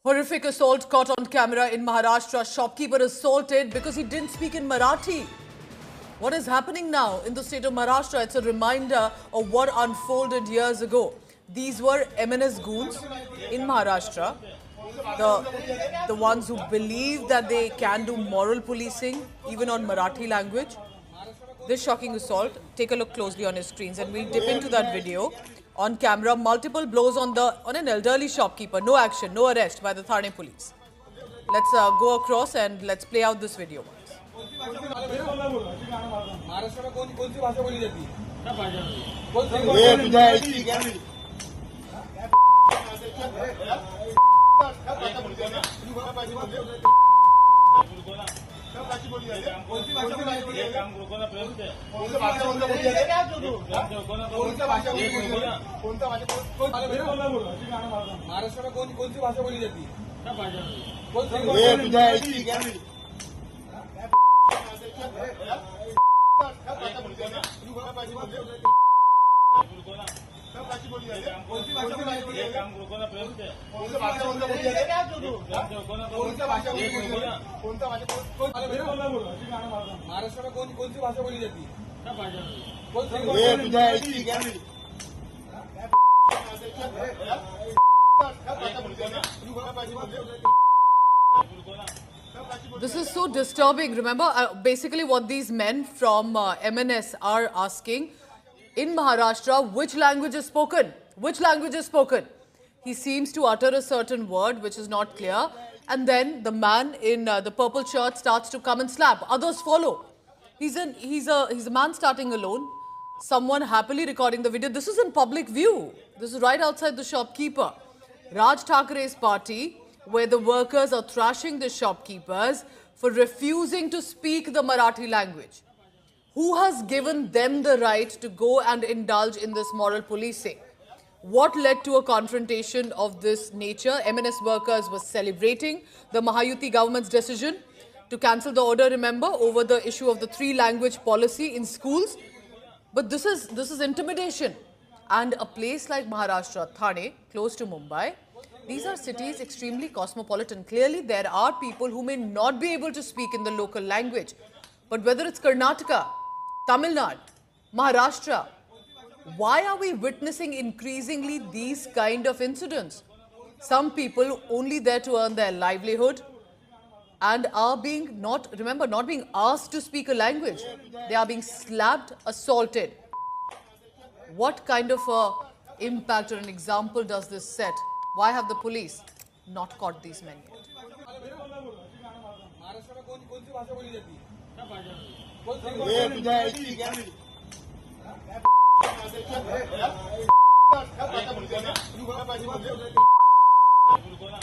Horrific assault caught on camera in Maharashtra. Shopkeeper assaulted because he didn't speak in Marathi. What is happening now in the state of Maharashtra? It's a reminder of what unfolded years ago. These were MNS goons in Maharashtra. The ones who believe that they can do moral policing even on Marathi language. This shocking assault, take a look closely on your screens and we'll dip into that video. On camera, multiple blows on an elderly shopkeeper. No action, no arrest by the Thane police. Let's go across and let's play out this video once. This is so disturbing. Remember, basically what these men from MNS are asking, in Maharashtra, which language is spoken? Which language is spoken? He seems to utter a certain word which is not clear, and then the man in the purple shirt starts to come and slap. Others follow. He's a man starting alone. Someone happily recording the video. This is in public view. This is right outside the shopkeeper. Raj Thackeray's party, where the workers are thrashing the shopkeepers for refusing to speak the Marathi language. Who has given them the right to go and indulge in this moral policing? What led to a confrontation of this nature? MNS workers were celebrating the Mahayuti government's decision to cancel the order, remember, over the issue of the 3-language policy in schools. But this is intimidation. And a place like Maharashtra, Thane, close to Mumbai, these are cities extremely cosmopolitan. Clearly, there are people who may not be able to speak in the local language. But whether it's Karnataka, Tamil Nadu, Maharashtra, why are we witnessing increasingly these kind of incidents? Some people only there to earn their livelihood and are being not being asked to speak a language. They are being slapped, assaulted. What kind of impact or an example does this set? Why have the police not caught these men yet?